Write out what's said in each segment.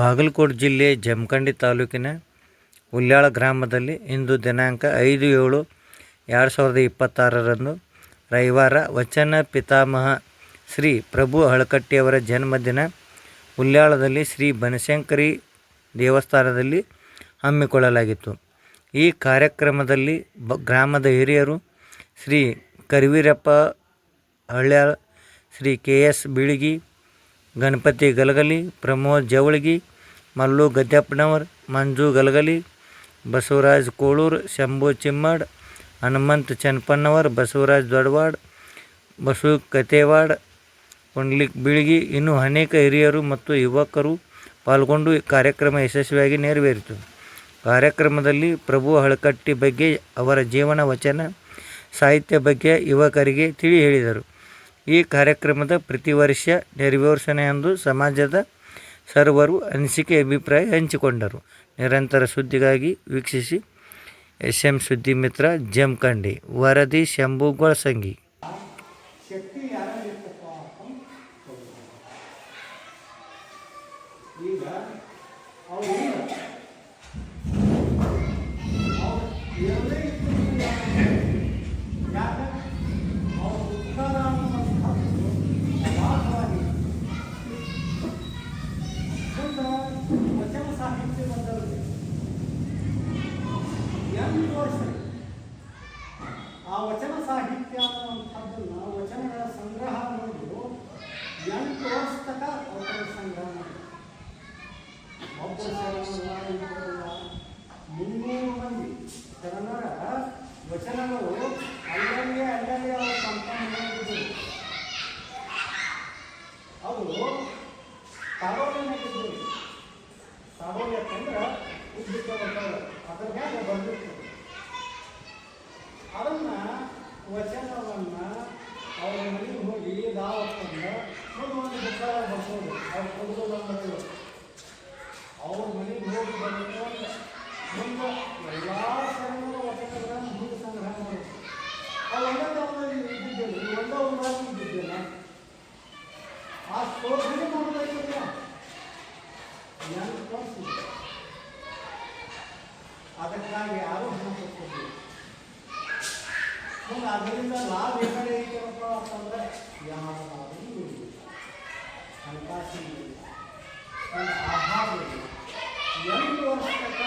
ಬಾಗಲಕೋಟೆ ಜಿಲ್ಲೆ ಜಮಖಂಡಿ ತಾಲೂಕಿನ ಹುಲ್ಯಾಳ ಗ್ರಾಮದಲ್ಲಿ ಇಂದು ದಿನಾಂಕ 5/7/2026 ರವಿವಾರ ವಚನ ಪಿತಾಮಹ ಶ್ರೀ ಪ್ರಭು ಹಳಕಟ್ಟಿಯವರ ಜನ್ಮದಿನ ಹುಲ್ಯಾಳದಲ್ಲಿ ಶ್ರೀ ಬನಶಂಕರಿ ದೇವಸ್ಥಾನದಲ್ಲಿ ಹಮ್ಮಿಕೊಳ್ಳಲಾಗಿತ್ತು. ಈ ಕಾರ್ಯಕ್ರಮದಲ್ಲಿ ಗ್ರಾಮದ ಹಿರಿಯರು ಶ್ರೀ ಕರಿವೀರಪ್ಪ ಹಳ್ಯಾಳ, ಶ್ರೀ KS ಬೀಳಗಿ, ಗಣಪತಿ ಗಲಗಲಿ, ಪ್ರಮೋದ್ ಜವಳಗಿ, ಮಲ್ಲು ಗದ್ಯಪ್ಪನವರ್, ಮಂಜು ಗಲಗಲಿ, ಬಸವರಾಜ್ ಕೋಳೂರು, ಶಂಭು ಚಿಮ್ಮಡ್, ಹನುಮಂತ್ ಚನ್ನಪ್ಪನವರ್, ಬಸವರಾಜ್ ದೊಡ್ಡವಾಡ್, ಬಸು ಕತೇವಾಡ್, ಪುಂಡ್ಲಿಕ್ ಬೀಳಗಿ ಇನ್ನೂ ಅನೇಕ ಹಿರಿಯರು ಮತ್ತು ಯುವಕರು ಪಾಲ್ಗೊಂಡು ಕಾರ್ಯಕ್ರಮ ಯಶಸ್ವಿಯಾಗಿ ನೆರವೇರಿತು. ಕಾರ್ಯಕ್ರಮದಲ್ಲಿ ಪ್ರಭು ಹಳಕಟ್ಟಿ ಬಗ್ಗೆ, ಅವರ ಜೀವನ, ವಚನ, ಸಾಹಿತ್ಯ ಬಗ್ಗೆ ಯುವಕರಿಗೆ ತಿಳಿ ಹೇಳಿದರು. ಈ ಕಾರ್ಯಕ್ರಮದ ಪ್ರತಿ ವರ್ಷ ನೆರವೇರಿಸೋಣ ಸಮಾಜದ ಸರ್ವರು ಅನಿಸಿಕೆ ಅಭಿಪ್ರಾಯ ಹಂಚಿಕೊಂಡರು. ನಿರಂತರ ಸುದ್ದಿಗಾಗಿ ವೀಕ್ಷಿಸಿ SM ಸುದ್ದಿ ಮಿತ್ರ ಜಮಖಂಡಿ. ವರದಿ ಶಂಭು ಗೊಳಸಂಗಿ. ಆ ವಚನ ಸಾಹಿತ್ಯ ಅನ್ನುವಂಥದ್ದನ್ನು ವಚನಗಳ ಸಂಗ್ರಹ ಅನ್ನೋದು 8 ವರ್ಷ ತನಕ ಅವರ ಸಂಗ್ರಹ ಮಾಡಿದ್ರು. ಒಬ್ಬರು ಶರಣರಲ್ಲ, 300 ಮಂದಿ ಶರಣರ ವಚನಗಳು ಅಲ್ಲಲ್ಲಿ ಅವರು ಸಂಪಾದನೆ ಅವರು ತಾರೋಲಿನಾಗಿದ್ದರು. ತಾರೋಲಿ ಅಂತಂದ್ರೆ ಉದ್ದಿದ್ದ ಅದ್ರ ಮ್ಯಾಗ ಬಂದಿರ್ತದೆ. ಅದನ್ನು ವಚನವನ್ನು ಅವ್ರ ಮನೆಗೆ ಹೋಗಿ ದಾವತ್ತನ್ನು ಒಂದು ಬುಕ್ಕಾಗ ಬರ್ಸೋದು. ಅವ್ರು ಕೊಡೋದು ಅನ್ನೋದು ಅವ್ರ ಮನೆಗೆ ಹೋಗಿ ಬಂದು ಮುಂದೆ ಎಲ್ಲ ಶರಣರ ವಚನಗಳನ್ನು ಮುಂದೆ ಸಂಗ್ರಹ ಮಾಡೋದು. ಅದು ಒಂದೊಂದು ಇದ್ದಿದ್ದಿಲ್ಲ, ಒಂದೊಂದು ಇದ್ದಿದ್ದಿಲ್ಲ. ಆ ಶೋಧನೆ ಮಾಡೋದಾಗಿಲ್ಲ. ಅದಕ್ಕಾಗಿ ಯಾರೂ ಹಣ ಕೊಡ್ತೀವಿ. ಅದರಿಂದ ಲಾಭ ಏಕಡೆ ಐತಪ್ಪ ಅಂತಂದ್ರೆ ಯಾರು ಹಣಕಾಸಿನ ಅಭಾವ ಇಲ್ಲ. 8 ವರ್ಷ ತನಕ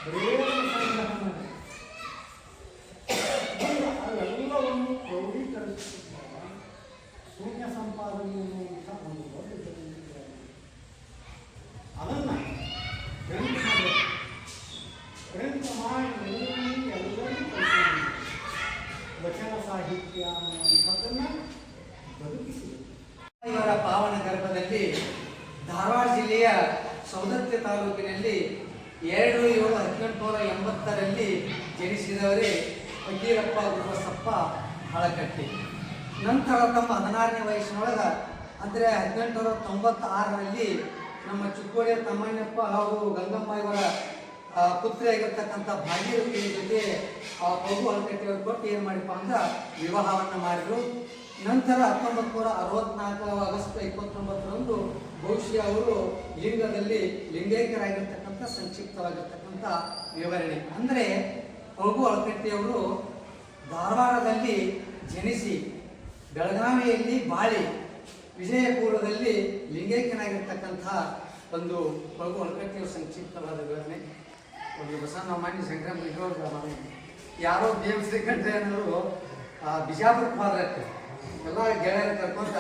ಬರೇ ಸಂಗ್ರಹ ಮಾಡಿ ಅವೆಲ್ಲವನ್ನು ಕ್ರೋಢೀಕರಿಸಿದಾಗ ಶೂನ್ಯ ಸಂಪಾದನೆ ಅನ್ನುವಂಥ ಒಂದು ದೊಡ್ಡ ಅದನ್ನು ಗ್ರಂಥ ಮಾಡಿ ಎಲ್ಲರಿಗೂ ಕಲಿಸಿ ವಚನ ಸಾಹಿತ್ಯ ಅನ್ನುವಂಥದ್ದನ್ನು ಬದುಕಿಸಿದೆ. ಇವರ ಪಾವನ ಗರ್ಭದಲ್ಲಿ ಧಾರವಾಡ ಜಿಲ್ಲೆಯ ಸೌದತ್ತಿ ತಾಲೂಕಿನಲ್ಲಿ 2/7/1880 ಜನಿಸಿದವರೇ ಫಕೀರಪ್ಪ ಗುರುಬಸಪ್ಪ ಹಳಕಟ್ಟಿ. ನಂತರ ತಮ್ಮ 16ನೇ ವಯಸ್ಸಿನೊಳಗೆ ಅಂದರೆ 1896ರಲ್ಲಿ ನಮ್ಮ ಚಿಕ್ಕೋಡಿಯ ತಮ್ಮಣ್ಣಪ್ಪ ಹಾಗೂ ಗಂಗಮ್ಮ ಇವರ ಪುತ್ರಿಯಾಗಿರ್ತಕ್ಕಂಥ ಭಾಗೀರಥಿ ಜೊತೆ ಪ್ರಭು ಹಳಕಟ್ಟಿಯವರು ಕೊಟ್ಟು ಏನು ಮಾಡಿಪ್ಪ ಅಂದ್ರೆ ವಿವಾಹವನ್ನು ಮಾಡಿದರು. ನಂತರ 1964 ಆಗಸ್ಟ್ 29ರಂದು ಬಹುಶಃ ಅವರು ಲಿಂಗದಲ್ಲಿ ಲಿಂಗೈಕ್ಯರಾಗಿರ್ತಕ್ಕಂಥ ಸಂಕ್ಷಿಪ್ತವಾಗಿರ್ತಕ್ಕಂಥ ವಿವರಣೆ ಅಂದರೆ ಪ್ರಭು ಹಳಕಟ್ಟಿಯವರು ಧಾರವಾಡದಲ್ಲಿ ಜನಿಸಿ ಬೆಳಗಾವಿಯಲ್ಲಿ ಬಾಳಿ ವಿಜಯಪುರದಲ್ಲಿ ಲಿಂಗೈಕ್ಯನಾಗಿರ್ತಕ್ಕಂಥ ಒಂದು ಪ್ರಭು ಹಳಕಟ್ಟಿಯವರ ಸಂಕ್ಷಿಪ್ತವಾದ ವಿವರಣೆ. ಒಂದು ಬಸವಣ್ಣ ಮಾನ್ಯ ಸಂಕ್ರಮ ಯಾರೋ BM ಶ್ರೀಕಂಠಯ್ಯ ಅನ್ನೋರು ಬಿಜಾಪುರಕ್ಕೆ ಹೋದ್ರತ್ತೆ. ಎಲ್ಲ ಗೆಳೆಯರು ಕರ್ಕೊಂತ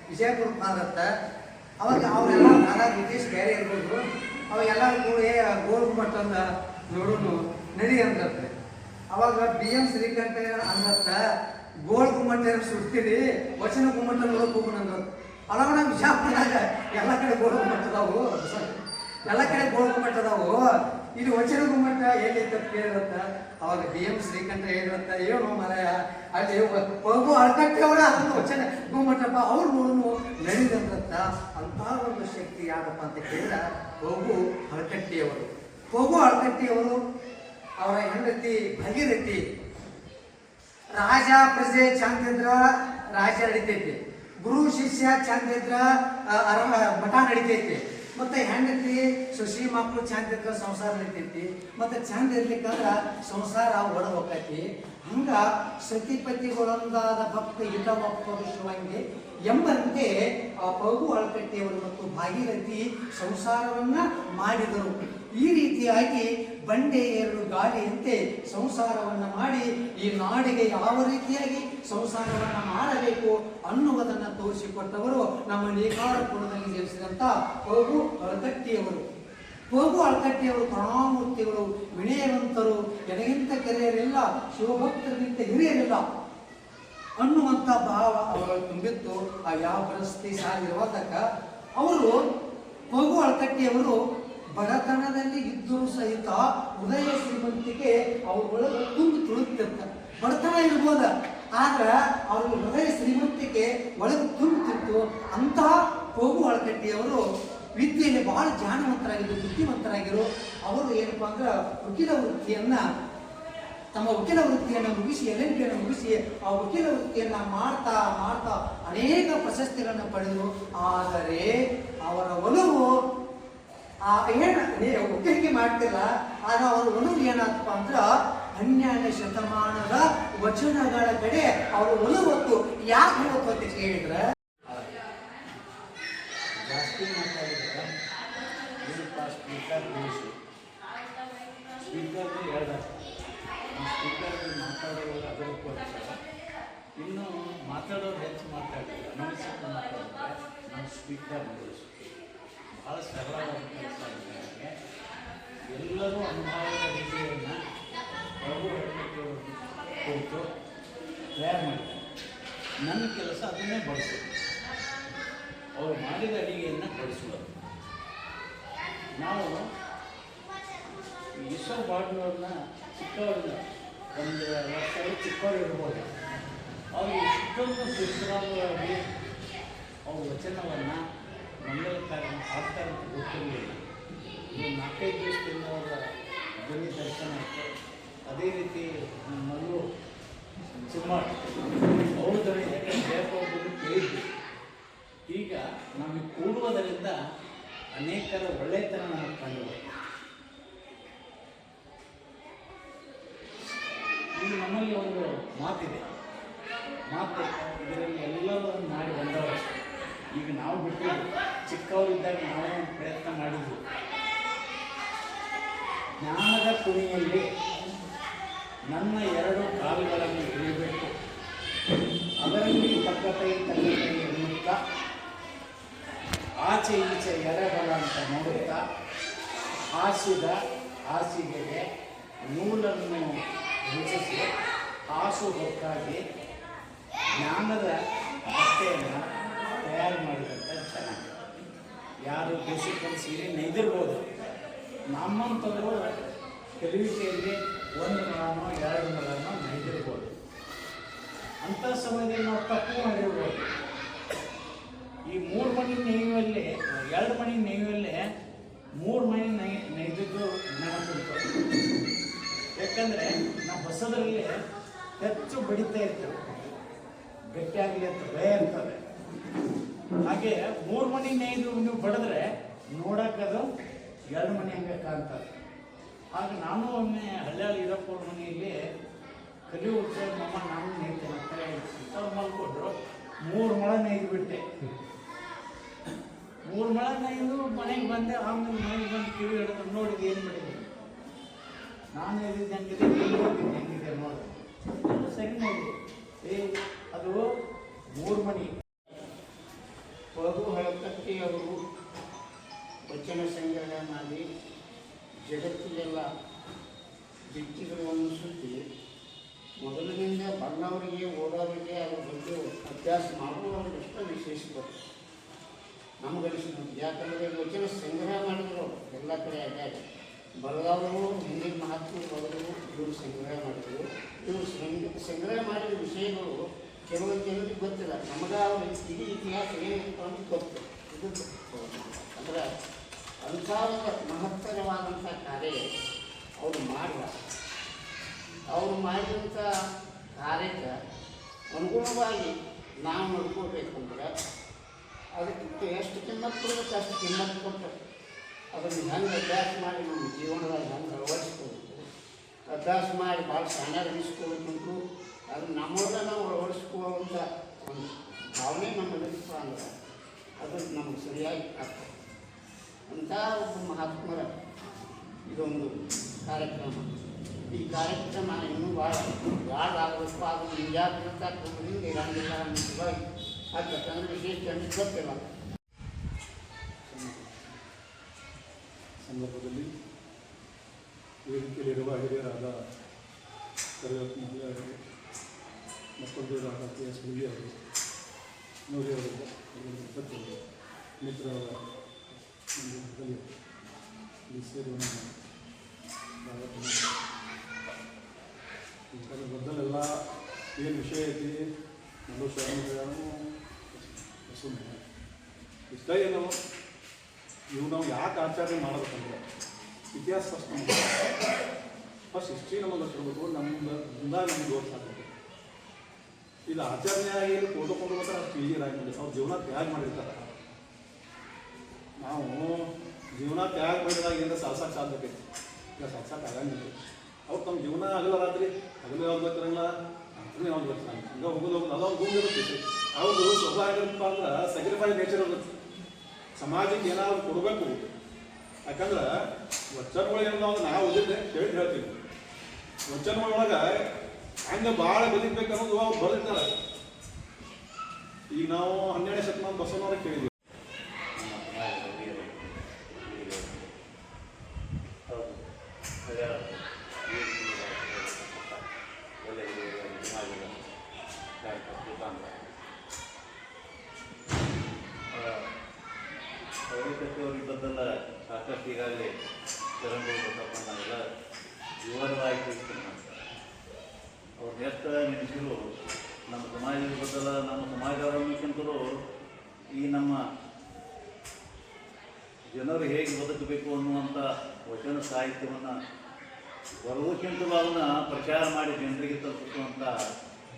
ವಿಜಯಪುರಕ್ಕೆ ಹೋದ್ರತ್ತ. ಅವಾಗ ಅವರೆಲ್ಲ ನಾನಾ ಬ್ರಿಟಿಷ್ ಬೇರೆ ಇರ್ಬೋದು. ಅವಾಗೆಲ್ಲರೂ ಕೂಡ ಗೋಲ್ ಗುಮ್ಮಟ್ಟಂದ ನೋಡೋನು ನಡಿ ಅಂದ್ರತ್ತೆ. ಅವಾಗ BM ಶ್ರೀಕಂಠಯ್ಯ ಅಂದತ್ತ ಗೋಲ್ ಗುಮ್ಮಟ ಸುಡ್ತೀರಿ, ವಚನ ಗುಮ್ಮಟ ನೋಡೋಕೆ ಹೋಗೋಣ ಅಂದ್ರತ್ತೆ. ಅವಾಗ ನಾವು ಬಿಜಾಪುರದಾಗ ಎಲ್ಲ ಕಡೆ ಗೋಲ್ ಗುಮ್ಮಟ್ಟದಾವು, ಎಲ್ಲ ಕಡೆ ಗೋಲ್ ಗುಮ್ಮಟ್ಟದಾವು, ಇಲ್ಲಿ ವಚನ ಗುಮ್ಮಟ ಎಲ್ಲಿ ತಪ್ಪು ಕೇಳಿರತ್ತ. ಅವಾಗ BM ಶ್ರೀಕಂಠ ಹೇಳಿರತ್ತ, ಏನು ಮಾರಾಯ ಅಲ್ಲಿ ಪ್ರಭು ಹಳಕಟ್ಟಿ ಅವರ ಅದನ್ನು ವಚನ ಗುಮ್ಮಟಪ್ಪ ಅವ್ರು ನೋಡೋನು ನಡೀದಂದ್ರತ್ತ. ಅಂಥ ಒಂದು ಶಕ್ತಿ ಯಾರಪ್ಪ ಅಂತ ಕೇಳಿದ ಪ್ರಭು ಹಳಕಟ್ಟಿಯವರು. ಪ್ರಭು ಹಳಕಟ್ಟಿಯವರು ಅವರ ಹೆಂಡತಿ ಭಾಗೀರಥಿ. ರಾಜ ಪ್ರಜೆ ಚಂದಿದ್ರ ರಾಜ್ಯ ನಡಿತೈತಿ, ಗುರು ಶಿಷ್ಯ ಚಂದಿದ್ರ ಮಠ ನಡಿತೈತಿ. ಮತ್ತು ಹೆಂಡತಿ ಸೊಸಿ ಮಕ್ಕಳು ಚಂದ ಇದ್ರೆ ಸಂಸಾರ ನಡೀತೈತಿ, ಮತ್ತು ಚಂದ ಇರ್ಲಿಕ್ಕಂದ್ರೆ ಸಂಸಾರ ಒಡ ಹೋಗ್ತೈತಿ. ಹಂಗ ಸತಿಪತಿಗಳೊಂದಾದ ಭಕ್ತ ಹಿತವಪ್ಪವಿಸುವಂಗೆ ಎಂಬಂತೆ ಆ ಪಗು ಅಳಕಟ್ಟಿಯವರು ಮತ್ತು ಭಾಗೀರಥಿ ಸಂಸಾರವನ್ನ ಮಾಡಿದರು. ಈ ರೀತಿಯಾಗಿ ಬಂಡೆ ಎರಡು ಗಾಳಿಯಂತೆ ಸಂಸಾರವನ್ನು ಮಾಡಿ ಈ ನಾಡಿಗೆ ಯಾವ ರೀತಿಯಾಗಿ ಸಂಸಾರವನ್ನು ಮಾಡಬೇಕು ಅನ್ನುವುದನ್ನು ತೋರಿಸಿಕೊಟ್ಟವರು ನಮ್ಮ ನೇಕಾರಪುರದಲ್ಲಿ ಜನಿಸಿದಂಥ ಪಗು ಅಳಕಟ್ಟಿಯವರು. ಪಗು ಅಳಕಟ್ಟಿಯವರು ಪ್ರಣಾಮೂರ್ತಿಗಳು, ವಿನಯವಂತರು, ಎನಗಿಂತ ಕೆರೆಯರಿಲ್ಲ, ಶಿವಭಕ್ತರಿಗಿಂತ ಹಿರಿಯರಿಲ್ಲ ಅನ್ನುವಂಥ ಭಾವ ಅವರಲ್ಲಿ ತುಂಬಿತ್ತು. ಆ ಯಾವ ಪರಿಸ್ಥಿತಿ ಸಾಗಿರುವುದಕ್ಕ ಅವರು ಪಗು ಅಳಕಟ್ಟಿಯವರು ಬಡತನದಲ್ಲಿ ಇದ್ದರೂ ಸಹಿತ ಹೃದಯ ಶ್ರೀಮಂತಿಕೆ ಅವ್ರ ಒಳಗೆ ತುಂಬಿ ತುಳುಕ್ತಿರ್ತಾರೆ. ಬಡತನ ಇರ್ಬೋದ, ಆದ್ರೆ ಅವ್ರ ಹೃದಯ ಶ್ರೀಮಂತಿಕೆ ಒಳಗೆ ತುಂಬುತ್ತಿತ್ತು. ಅಂತಹ ಪಗು ಅಳಕಟ್ಟಿಯವರು ವಿದ್ಯೆಯಲ್ಲಿ ಬಹಳ ಜಾಣವಂತರಾಗಿದ್ದರು, ಬುದ್ಧಿವಂತರಾಗಿರು. ಅವರು ಏನಪ್ಪಾ ಅಂದ್ರೆ ವಕೀಲ ವೃತ್ತಿಯನ್ನ ತಮ್ಮ ವಕೀಲ ವೃತ್ತಿಯನ್ನು ಮುಗಿಸಿ LLB ಮುಗಿಸಿ ಆ ವಕೀಲ ವೃತ್ತಿಯನ್ನು ಮಾಡ್ತಾ ಮಾಡ್ತಾ ಅನೇಕ ಪ್ರಶಸ್ತಿಗಳನ್ನು ಪಡೆದರು. ಆದರೆ ಅವರ ಒಲವು ಒಕ್ಕಲಿಗೆ ಮಾಡ್ತಿಲ್ಲ, ಆಗ ಅವರ ಒಲವು ಏನಾಗ್ತಪ್ಪ ಅಂದ್ರೆ 12ನೇ ಶತಮಾನದ ವಚನಗಳ ಕಡೆ ಅವರ ಒಲವು ಹೊತ್ತು. ಯಾಕೆ ಹೊತ್ತು ಅಂತ ಹೇಳಿದ್ರೆ ಜಾಸ್ತಿ ಮಾತಾಡಿದ್ರೆ ಸ್ಪೀಕರ್ ನಿಲ್ಲಿಸಿ, ಸ್ಪೀಕರ್ಗೆ ಹೇಳ್ದಾಗ ಸ್ಪೀಕರ್ಗೆ ಮಾತಾಡೋರು ಅದಕ್ಕೋಸ್ಕರ ಇನ್ನು ಮಾತಾಡೋರು ಹೆಚ್ಚು ಮಾತಾಡಿದ್ರೆ ಅನವಶ್ಯಕ ಮಾತಾಡಿದ್ರೆ ನಾವು ಸ್ಪೀಕರ್ ನಿಲ್ಲಿಸಿ. ಭಾಳ ಸರಳವಾದ ಕೆಲಸ ಇದೆ. ಎಲ್ಲರೂ ಅನುಭವದ ರೀತಿಯನ್ನು ಕುರಿತು ತಯಾರು ಮಾಡ್ತಾರೆ. ನನ್ನ ಕೆಲಸ ಅದನ್ನೇ ಬಳಸೋದು, ಅವರು ಮಾಡಿದ ಅಡಿಗೆಯನ್ನು ಬಡಿಸೋದು. ನಾವು ಈಶ್ವರ ಬಾಡ್ನವ್ರನ್ನ ಚಿಕ್ಕವರಿಂದ ಒಂದು ವರ್ಷ ಚಿಕ್ಕವರು ಇರ್ಬೋದು, ಅವರು ಇಷ್ಟೊಂದು ಸುಶ್ರಾಮವಾಗಿ ಅವ್ರ ವಚನವನ್ನು ಮಂಗಲಕಾರ್ಯ ಆಗ್ತಾರೆ ಅಂತ ಗೊತ್ತಿರಲಿಲ್ಲ. ಇದು 4-5 ದಿವಸದಿಂದ ಅವರ ಧ್ವನಿ ದರ್ಶನ ಆಯಿತು. ಅದೇ ರೀತಿ ಮಲ್ಲು ಚಿಮ್ಮಾಡ್ ಅವ್ರ ಧ್ವನಿ ಯಾಕಂದ್ರೆ ಜಯಪ್ರಭು ಕೇಳಿದ್ವಿ. ಈಗ ನಮಗೆ ಕೂಡುವುದರಿಂದ ಅನೇಕರ ಒಳ್ಳೆಯತನ ನಮಗೆ ಕಂಡುಬರುತ್ತೆ. ಈಗ ನಮ್ಮಲ್ಲಿ ಒಂದು ಮಾತಿದೆ, ಮಾತು ಇದರಲ್ಲಿ ಎಲ್ಲರೂ ಮಾಡಿ ಬಂದವರು. ಈಗ ನಾವು ಬಿಟ್ಟಿದ್ದು ಚಿಕ್ಕವರಿದ್ದಾಗ ನಾವು ಪ್ರಯತ್ನ ಮಾಡಿದ್ವಿ. ಜ್ಞಾನದ ಕುಣಿಯಲ್ಲಿ ನನ್ನ 2 ಕಾಲುಗಳನ್ನು ಇಳಿಬೇಕು, ಅದರಲ್ಲಿ ತಕ್ಕತೈ ಎನ್ನುತ್ತಾ ಆಚೆ ಈಚೆ ಎಡಬಲ ಅಂತ ನೋಡುತ್ತಾ ಹಾಸಿಗೆಗೆ ನೂಲನ್ನು ರೂಪಿಸಿ ಹಾಸು ಹೊಕ್ಕಾಗಿ ಜ್ಞಾನದ ಬಟ್ಟೆಯನ್ನು ತಯಾರು ಮಾಡಿದಂಥ ಜನ ಯಾರು ಬೇಸಿಕಲ್ ಸೀರೆ ನೇಯ್ದಿರ್ಬೋದು. ನಮ್ಮಂಥವರು ಕಲಿವಿಕೆಯಲ್ಲಿ 1 ಮೊಳನೋ 2 ಮೊಳನೋ ನೇಯ್ದಿರ್ಬೋದು. ಅಂಥ ಸಮಯದಲ್ಲಿ ನಾವು ತಪ್ಪು ಮಾಡಿರ್ಬೋದು. ಈ 3 ಮಣಿ ನೇಯುವಲ್ಲಿ 2 ಮಣಿ ನೇಯುವಲ್ಲೇ 3 ಮಣಿ ನೇಯ್ದಿದ್ದು ನೆನಪಿಡ್ತಾರೆ. ಯಾಕಂದರೆ ನಾವು ಹೊಸದರಲ್ಲಿ ಹೆಚ್ಚು ಬಡಿತಾ ಇರ್ತೇವೆ, ಗಟ್ಟಿಯಾಗಲಿ ಅಂತ ಭಯ ಇರ್ತದೆ. ಹಾಗೆ 3 ಮಣಿ ನೇಯ್ದು ನೀವು ಬಡಿದ್ರೆ ನೋಡೋಕ್ಕದು 2 ಮಣಿ ಹಂಗೆ ಕಾಣ್ತದೆ. ಆಗ ನಾನು ಒಮ್ಮೆ ಹಳ್ಳಿಯಲ್ಲಿ ಇರಪ್ಪ ಮನೆಯಲ್ಲಿ ಕಲಿ ಉತ್ಸವ ನಮ್ಮ ನಾನು ನೇಯ್ತೇನೆ ಅಂತ ಅವ್ರು ಮಲ್ಕೊಂಡ್ರು. 3 ಮೊಳ ನೇಯ್ದು ಬಿಟ್ಟೆ. 3 ಮೊಳ ನೇಯ್ದು ಮನೆಗೆ ಬಂದೆ. ಆಮೇಲೆ ಮನೆಗೆ ಬಂದು ಕಿವಿ ಹಿಡಿದು ನೋಡಿದ್ದು ಏನು ಮಾಡಿದ್ದೀನಿ, ನಾನು ಹೇಳಿದ್ದು ಹೆಂಗಿದೆ, ಹೆಂಗಿದೆ ನೋಡಿ ಸರಿ ನೋಡಿ. ಅದು 3 ಮಣಿ. ಪಗು ಅಳಕಟ್ಟಿಯವರು ವಚನ ಸಂಗ್ರಹ ಮಾಡಿ ಜಗತ್ತಿಗೆಲ್ಲ ದಿಕ್ಕಿಗಳನ್ನು ಸುತ್ತಿ ಮೊದಲಿನಿಂದ ಬಣ್ಣವರಿಗೆ ಓದೋರಿಗೆ ಅದ್ರ ಬಗ್ಗೆ ಅಭ್ಯಾಸ ಮಾಡುವವರಿಗೆ ಎಷ್ಟು ವಿಶೇಷಪಟ್ಟು ನಮಗನಿಸಿದ್ರು. ಯಾಕಂದರೆ ವಚನ ಸಂಗ್ರಹ ಮಾಡಿದ್ರು ಎಲ್ಲ ಕಡೆ ಅಡ್ಡಾಗ ಬರೆದವರು ಹಿಂದಿನ ಮಹಾತ್ಮರು ಬರೆದರು, ಇವರು ಸಂಗ್ರಹ ಮಾಡಿದರು. ಇವರು ಸಂಗ್ರಹ ಮಾಡಿದ ವಿಷಯಗಳು ಕೆಲವು ಜನರಿಗೆ ಗೊತ್ತಿಲ್ಲ. ನಮಗೆ ಅವ್ರ ಇಡೀ ಇತಿಹಾಸ ಏನಿತ್ತು ಅಂತ ಗೊತ್ತು. ಇದು ಅಂದ್ರೆ ಅಂಥ ಮಹತ್ತರವಾದಂಥ ಕಾರ್ಯ ಅವರು ಮಾಡಿದಂಥ ಕಾರ್ಯಕ್ಕೆ ಅನುಗುಣವಾಗಿ ನಾವು ನಡ್ಕೋಬೇಕಂದ್ರೆ ಅದಕ್ಕೆ ಎಷ್ಟು ಕಿಮ್ಮತ್ತು ಕೊಡಬೇಕು ಅಷ್ಟು ಕಿಮ್ಮತ್ತು ಕೊಟ್ಟು ಅದನ್ನು ಹೆಂಗೆ ಅಭ್ಯಾಸ ಮಾಡಿ ನಮ್ಮ ಜೀವನದಾಗ ಹೆಂಗೆ ಅಳವಡಿಸ್ಕೋಬೇಕು, ಅಭ್ಯಾಸ ಮಾಡಿ ಭಾಳ ಸಣ್ಣ ಅನಿಸ್ಕೋಬೇಕಂತೂ ಅದನ್ನು ನಮ್ಮೊಳಗ ನಾವು ಅಳವಡಿಸ್ಕೊಳ್ಳುವಂಥ ಒಂದು ಭಾವನೆ ನಮ್ಮಲ್ಲಿತ್ತು ಅಂದ್ರೆ ಅದಕ್ಕೆ ನಮಗೆ ಸರಿಯಾಗಿ ಆಗ್ತದೆ. ಅಂಥ ಒಬ್ಬ ಮಹಾತ್ಮರ ಇದೊಂದು ಕಾರ್ಯಕ್ರಮ. ಈ ಕಾರ್ಯಕ್ರಮ ಇನ್ನೂ ಭಾಳ ಆಗಬೇಕು, ಅದು ಮುಂಜಾಗ್ರತಾ ಕ್ರಮದಿಂದ ಇರಂಗಿಲ್ಲ ಅನ್ನೋದಾಗಿ ಯಾಕಂದ್ರೆ ವಿಶೇಷ ಗೊತ್ತಿಲ್ಲ. ಸಂದರ್ಭದಲ್ಲಿ ವೇದಿಕೆಯಲ್ಲಿರುವ ಹಿರಿಯರಾದ ಕರಿಯಪ್ಪ ಅವರು, ಮಕ್ಕಳರಾದ ಕೆ ಎಸ್ ಹುಲಿ ಅವರು, ನೂರಿ ಅವರಿಂದ ಮಿತ್ರರ ಇಲ್ಲಿ ಸೇರುವ ಬದ್ದಲೆಲ್ಲ ಏನು ವಿಷಯ ಐತಿ ನಮ್ಮ ಶರಣು ಇಷ್ಟ ಏನು ಇವು ನಾವು ಯಾಕೆ ಆಚರಣೆ ಮಾಡಬೇಕಂದ್ರೆ ಇತಿಹಾಸ ಫಸ್ಟ್ ಹಿಸ್ಟ್ರಿ ನಮಗೆ ಗೊತ್ತಿರಬೇಕು, ನಮ್ಮಿಂದ ನಮ್ಗೆ ಓದಿಸಾಕಬೇಕು. ಇದು ಆಚರಣೆ ಆಗಿ ಫೋಟೋ ಕೊಡ್ಬೇಕಾದ್ರೆ ಅಷ್ಟು ಈಜಿ ಆಗಿಲ್ಲ. ಅವ್ರು ಜೀವನ ತ್ಯಾಗ ಮಾಡಿರ್ತಾರೆ. ನಾವು ಜೀವನ ತ್ಯಾಗ ಮಾಡಿದಾಗ ಏನಾರ ಸಾಲ್ಸಕ್ಕೆ ಸಾಧ್ಬೇಕೈತಿ, ಈಗ ಸಾಲ್ಸಕ್ಕೆ ಆಗಂಗಿಲ್ಲ. ಅವ್ರು ತಮ್ಮ ಜೀವನ ಆಗಲ್ಲ ರಾತ್ರಿ ಹಗಲು ಯಾವ್ದು ಗೊತ್ತಿರಂಗಿಲ್ಲ, ಅಂತಲೇ ಯಾವ್ದು ಗೊತ್ತಿರಂಗಿಲ್ಲ. ಹಂಗೆ ಹೋಗೋದು ಅದೊಂದು ಗುಂಡು ಇರುತ್ತೆ. ಅವ್ರದ್ದು ಸ್ವಭಾವ ಆಗಿರಪ್ಪ ಅಂದ್ರೆ ಸ್ಯಾಕ್ರಿಫೈಸ್ ನೇಚರ್ ಇರುತ್ತೆ. ಸಮಾಜಕ್ಕೆ ಏನಾದ್ರು ಕೊಡಬೇಕು. ಯಾಕಂದ್ರೆ ವಚನಗಳು ಏನೋ ನಾವು ಓದಿದ್ದೆ ಕೇಳಿ ಹೇಳ್ತೀವಿ. ವಚನಗಳೊಳಗೆ ಹಂಗೆ ಭಾಳ ಬದುಕಬೇಕು ಅನ್ನೋದು ಅವ್ರು ಬರೆದಿರ್ತಾರೆ. ಈಗ ನಾವು 12ನೇ ಶತಮಾನ ಬಸವನವ್ರಿಗೆ ಕೇಳಿದ್ವಿ. ಅವರಿದ್ದದ್ದೆಲ್ಲ ಸಾಕಷ್ಟು ಈಗಾಗಲೇ ಶರಣಗಳು ಗೊತ್ತಪ್ಪ ನಾವೆಲ್ಲ ವಿವರವಾಗಿ ತಿಳಿಸ್ತೀನಿ. ಅವ್ರು ಎಷ್ಟು ನೆನೆಸಿರು ನಮ್ಮ ಸಮಾಜದ ಬದ್ದಲ್ಲ, ನಮ್ಮ ಸಮಾಜವನ್ನುಕ್ಕಿಂತಲೂ ಈ ನಮ್ಮ ಜನರು ಹೇಗೆ ಬದುಕಬೇಕು ಅನ್ನುವಂಥ ವಚನ ಸಾಹಿತ್ಯವನ್ನು ಬರುವುದಕ್ಕಿಂತಲೂ ಅದನ್ನು ಪ್ರಚಾರ ಮಾಡಿ ಜನರಿಗೆ ತಲುಪಿಸುವಂಥ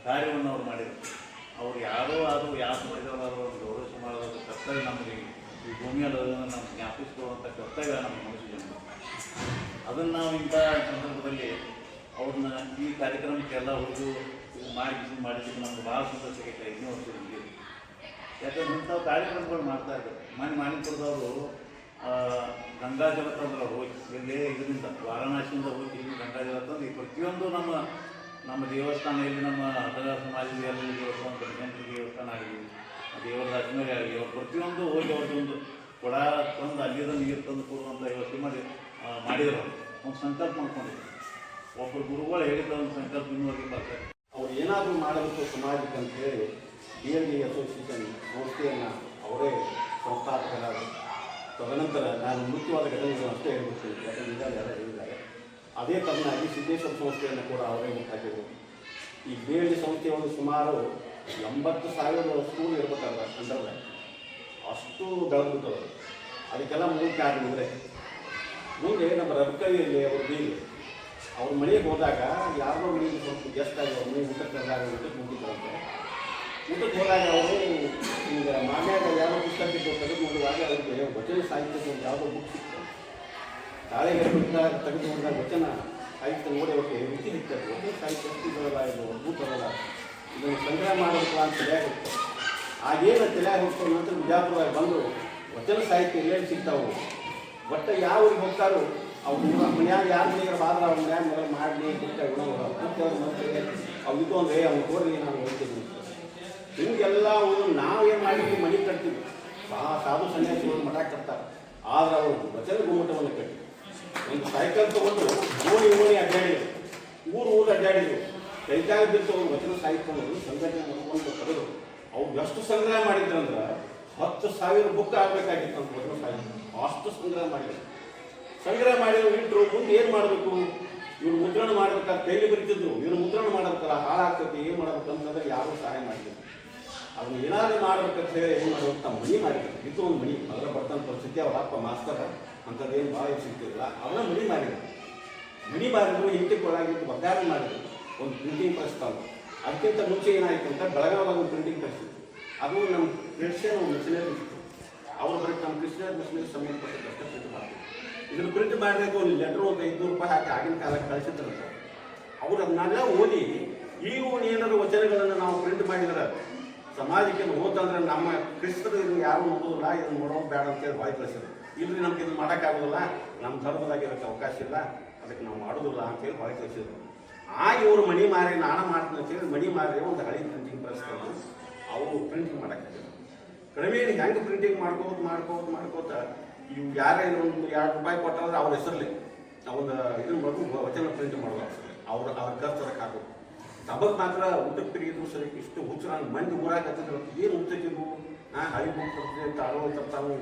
ಕಾರ್ಯವನ್ನು ಅವ್ರು ಮಾಡಿದರು. ಅವ್ರು ಯಾರೋ ಆದರೂ ಯಾವ ಸಮಾಜದವರಾದರೂ ಒಂದು ಗೌರವ ಮಾಡೋದ್ರ ಕರ್ತವ್ಯ ನಮಗೆ ಈ ಭೂಮಿಯಲ್ಲಿ ನಮ್ಮ ಜ್ಞಾಪಿಸ್ಕೊಳ್ಳುವಂಥ ಕರ್ತವ್ಯ ನಮ್ಮ ಮನುಷ್ಯಜನ. ಅದನ್ನು ನಾವು ಇಂಥ ಸಂದರ್ಭದಲ್ಲಿ ಅವ್ರನ್ನ ಈ ಕಾರ್ಯಕ್ರಮಕ್ಕೆಲ್ಲ ಹುಡುಗು ಮಾಡಿದ್ದಕ್ಕೆ ನಮ್ಗೆ ಭಾಳ ಸಂತೋಷ ಆಗೈತೆ. 5ನೇ ವರ್ಷದಲ್ಲಿ ಯಾಕಂದ್ರೆ ಇಂಥವು ಕಾರ್ಯಕ್ರಮಗಳು ಮಾಡ್ತಾ ಇದ್ದಾರೆ. ಮಾಣಿಪುರದವರು ಗಂಗಾಜಲ ತಂದ್ರೆ ಹೋಗಿ ಇಲ್ಲೇ ಇದರಿಂದ ವಾರಣಾಸಿಯಿಂದ ಹೋಗಿ ಇಲ್ಲಿ ಗಂಗಾಜಲ ತಂದು ಈ ಪ್ರತಿಯೊಂದು ನಮ್ಮ ದೇವಸ್ಥಾನ, ಇಲ್ಲಿ ನಮ್ಮ ಹದಗಾರ ಸಮಾಜದ ಎಲ್ಲ ದೇವಸ್ಥಾನ, ಗಣಪತಿ ದೇವಸ್ಥಾನ ಆಗಲಿ, ದೇವರ ಅಜ್ಮೇರಿ ಆಗಲಿ, ಅವ್ರು ಪ್ರತಿಯೊಂದು ಹೋಗಿ ಅವ್ರದ್ದೊಂದು ಕೊಡ ತಂದು ಅಲ್ಲಿದ ನೀರು ತಂದು ಕೊಡುವಂಥ ವ್ಯವಸ್ಥೆ ಮಾಡಿದ್ರು. ಒಂದು ಸಂಕಲ್ಪ ಮಾಡ್ಕೊಂಡಿದ್ರು. ಒಬ್ಬರು ಗುರುಗಳು ಹೇಳಿದ ಒಂದು ಸಂಕಲ್ಪ ಇನ್ನೂವರೆಗೆ ಬರ್ತಾರೆ. ಅವ್ರು ಏನಾದರೂ ಮಾಡಬೇಕು ಸಮಾಜಕ್ಕೆ ಅಂತೇಳಿ DLD ಅಸೋಸಿಯೇಷನ್ ಸಂಸ್ಥೆಯನ್ನು ಅವರೇ ಸಂಸ್ಥಾಪಕರಾದ. ತದನಂತರ ನಾನು ಮುಖ್ಯವಾದ ಘಟನೆಗಳು ಅಷ್ಟೇ ಹೇಳ್ಬಿಡ್ತೀನಿ, ಯಾಕಂದ್ರೆ ಈಗ ಎಲ್ಲ ಹೇಳಿದ್ದಾರೆ. ಅದೇ ತರನಾಗಿ ಸಿದ್ದೇಶ್ವರ ಸಂಸ್ಥೆಯನ್ನು ಕೂಡ ಅವರೇ ಮುಟ್ಟಾಕಿದ್ರು. ಈ DLD ಸಂಸ್ಥೆಯೊಂದು ಸುಮಾರು 80,000 ಸ್ಕೂಲ್ ಇರ್ಬೇಕಾದ್ರೆ ಅಂಡರ್ಲೆ ಅಷ್ಟು ಬೆಳೆದ್ಬಿಟ್ಟವರು. ಅದಕ್ಕೆಲ್ಲ ಮೂಲ ಕಾರಣ ಅಂದರೆ ಮುಂದೆ ನಮ್ಮ ರಬಕವಿಯಲ್ಲಿ ಅವರು ಬೀಗಿ ಅವ್ರ ಮನೆಗೆ ಹೋದಾಗ ಯಾರೋ ಮನೆಗೆ ಸ್ವಲ್ಪ ಗೆಸ್ಟ್ ಆಗಿ ಅವ್ರ ಮನೆಗೆ ಊಟಕ್ಕೆ ಕರೆದಾಗ ಊಟಕ್ಕೆ ಮುಗಿದ್ರಂತೆ. ಊಟಕ್ಕೆ ಹೋದಾಗ ಅವರು ಈಗ ಮಾನ್ಯಾಗ ಯಾವ ಪುಸ್ತಕ ತೆಗೆದು ನೋಡುವಾಗ ಅವ್ರಿಗೆ ವಚನ ಸಾಹಿತ್ಯದ ಒಂದು ಯಾವುದೋ ಬುಕ್ ಸಿಗ್ತದೆ. ತಾಳೆಗೆ ತೆಗೆದು ನೋಡಿದಾಗ ವಚನ ಸಾಹಿತ್ಯ ನೋಡಿ ಅವ್ರಿಗೆ ರುಚಿ ಸಿಗ್ತದೆ. ವಚನ ಸಾಹಿತ್ಯ ಎಷ್ಟು ಬರೋಲ್ಲ, ಇದು ಒಬ್ಬರು ಬರೋಲ್ಲ, ಇದನ್ನು ಸಂಗ್ರಹ ಮಾಡಬೇಕು ಅಂತ ತಿಳಿಯಾಗಿ ಹೋಗ್ತದೆ. ಆಗೇನು ತಿಳಿಯಾಗಿ ಹೋಗ್ತಾರೆ. ನಂತರ ಬಿಜಾಪುರದಾಗ ಬಂದು ವಚನ ಸಾಹಿತ್ಯ ಎಲ್ಲೆಲ್ಲಿ ಸಿಗ್ತಾವೆ, ಒಟ್ಟು ಯಾವ ಊರಿಗೆ ಹೋಗ್ತಾರೋ ಅವ್ರು ಮನ್ಯಾಗ ಯಾರು ಮನೆಗೆ ಬಾದ್ರೆ ಅವ್ರ ಮನ್ಯಾಗ ಮೊದಲು ಮಾಡಿ ಕೊಟ್ಟೆ ಉಣವು ಅವ್ರಿಗೂ ಅಂದರೆ ಅವ್ನು ಕೊಡ್ರಿ ನಾನು ಹೋಗ್ತೀನಿ. ಹಿಂಗೆಲ್ಲ ಅವರು ನಾವೇನು ಮಾಡಿದ್ವಿ, ಮನೆ ಕಟ್ತೀವಿ. ಸಾಧು ಸನ್ಯಾಸಿಗಳು ಮಠ ಕಟ್ತಾರೆ. ಆದ್ರೆ ಅವರು ವಚನ ಗುಮ್ಮಟವನ್ನು ಕಟ್ಟಿ ಒಂದು ಸೈಕಲ್ ತೊಗೊಂಡು ಓಣಿ ಅಡ್ಡಾಡಿದ್ರು, ಊರು ಅಡ್ಡಾಡಿದ್ರು. ಕೈಕಾಗ ಬಿಟ್ಟು ಅವರು ವಚನ ಸಾಹಿತ್ಯವನ್ನು ಸಂಘಟನೆ ಮಾಡ್ಕೊಂಡು ಕರೆದು ಅವ್ರು ಎಷ್ಟು ಸಂಗ್ರಹ ಮಾಡಿದ್ರಂದ್ರೆ 10,000 ಬುಕ್ ಆಗಬೇಕಾಗಿತ್ತು ಅಂತ ವಚನ ಸಾಹಿತ್ಯ. ಅಷ್ಟು ಸಂಗ್ರಹ ಮಾಡಿದ್ರು. ಸಂಗ್ರಹ ಮಾಡಿದ್ರು ಇಟ್ಟರು. ಮುಂದೆ ಏನು ಮಾಡಬೇಕು, ಇವ್ರು ಮುದ್ರಣ ಮಾಡ್ಬೇಕಾದ್ರೆ ಕೈಲಿ ಬರೀತಿದ್ರು. ಇವ್ರು ಮುದ್ರಣ ಮಾಡ್ಬೇಕಲ್ಲ, ಹಾಳಾಗ್ತೈತಿ, ಏನು ಮಾಡ್ಬೇಕಂತಂದ್ರೆ ಯಾರೂ ಸಹಾಯ ಮಾಡಿದ್ರು. ಅದನ್ನು ಏನಾದರೂ ಮಾಡ್ಬೇಕಂತ ಹೇಳಿ ಏನು ಮಾಡ್ಬೇಕು, ತಮ್ಮ ಮನೆ ಮಾಡಿದ್ರು. ಇದು ಒಂದು ಮನೆ ಅದರ ಬರ್ತಂಥ ಪರಿಸ್ಥಿತಿ. ಅವ್ರ ಅಪ್ಪ ಮಾಸ್ತರ್ ಅಂಥದ್ದೇನು ಭಾಳ ಸಿಗ್ತಿರಲಿಲ್ಲ. ಅವನ್ನ ಮನೆ ಮಾಡಿದ್ರು. ಮನೆ ಮಾಡಿದ್ರು, ಇಂಟಿಗೆ ಒಳಗಿಟ್ಟು ಬದ್ದಾರ ಮಾಡಿದ್ರು. ಒಂದು ಪ್ರಿಂಟಿಂಗ್ ಪ್ರೆಸ್ ತಂದು. ಅದಕ್ಕಿಂತ ಮುಂಚೆ ಏನಾಯಿತು ಅಂತ ಬೆಳಗಾವಿದಾಗ ಒಂದು ಪ್ರಿಂಟಿಂಗ್ ಪ್ರೆಸ್ ಇತ್ತು. ಅದು ನಮ್ಮ ಕ್ರಿಶ್ಚಿಯನ್ ಮಿಷನರಿ ಇತ್ತು. ಅವ್ರು ಬರೀ ನಮ್ಮ ಕ್ರಿಶ್ಚಿಯನ್ ಮಿಷನರಿ ಸಂಬಂಧಪಟ್ಟದಷ್ಟೇ ಪ್ರಿಂಟ್ ಮಾಡ್ತೀವಿ. ಇದನ್ನು ಪ್ರಿಂಟ್ ಮಾಡಬೇಕು ಒಂದು ಲೆಟ್ರ್ ಒಂದು 500 ರೂಪಾಯಿ ಹಾಕಿ ಆಗಿನ ಕಾಲಕ್ಕೆ ಕಳಿಸಿದ್ರಂತ. ಅವ್ರು ಅದನ್ನೆಲ್ಲ ಓದಿ ಈಗ ಏನಾದ್ರು ವಚನಗಳನ್ನು ನಾವು ಪ್ರಿಂಟ್ ಮಾಡಿದ್ರೆ ಸಮಾಜಕ್ಕೆ ಓದಂದ್ರೆ ನಮ್ಮ ಕ್ರಿಸ್ತರು ಇದನ್ನು ಯಾರು ನೋಡೋದಿಲ್ಲ, ಇದನ್ನು ನೋಡೋದು ಬೇಡ ಅಂತೇಳಿ ಬಾಯಿ ಕಳಿಸಿದ್ರು. ಇಲ್ರಿ ನಮ್ಗೆ ಇದನ್ನು ಮಾಡೋಕ್ಕಾಗೋದಿಲ್ಲ, ನಮ್ಮ ಧರ್ಮದಾಗ ಇರೋಕ್ಕೆ ಅವಕಾಶ ಇಲ್ಲ, ಅದಕ್ಕೆ ನಾವು ಮಾಡೋದಿಲ್ಲ ಅಂತೇಳಿ ಬಾಯಿ ಕಳಿಸಿದ್ರು. ಇವರು ಮಣಿ ಮಾರಿ ನಾನು ಮಾಡ್ತೀನಿ ಅಂತೇಳಿ ಮಣಿ ಮಾರಿ ಒಂದು ಹಳಿ ಪ್ರಿಂಟಿಂಗ್ ಪ್ರೆಸ್ ತಂದು ಅವರು ಪ್ರಿಂಟಿಂಗ್ ಮಾಡೋಕ್ಕಾಗಿಲ್ಲ. ಕ್ರಮೇಣ ಹೆಂಗೆ ಪ್ರಿಂಟಿಂಗ್ ಮಾಡ್ಕೋತ ಇವು ಯಾರೇ ಒಂದು 2 ರೂಪಾಯಿ ಕೊಟ್ಟಂದ್ರೆ ಅವ್ರ ಹೆಸರಲ್ಲಿ ಒಂದು ಇದನ್ನ ಮಾಡೋದು ವಚನ ಪ್ರಿಂಟ್ ಮಾಡೋದು ಹೆಸರಲ್ಲಿ ಅವ್ರ ಖರ್ಚು ಹಾಕೋದು. ತಮಗೆ ಮಾತ್ರ ಊಟಕ್ಕೆ ತಿರುಗಿದ್ರು ಸರಿ ಇಷ್ಟು ಹುಚ್ಚು ನಾನು ಮಂದಿ ಊರಾಗ ಹತ್ತಿದ್ರು ಏನು ಹುಚ್ಚಿದ್ರು ಹಳಿ ಹೋಗ್ತದೆ ತಾಳು ತಾವು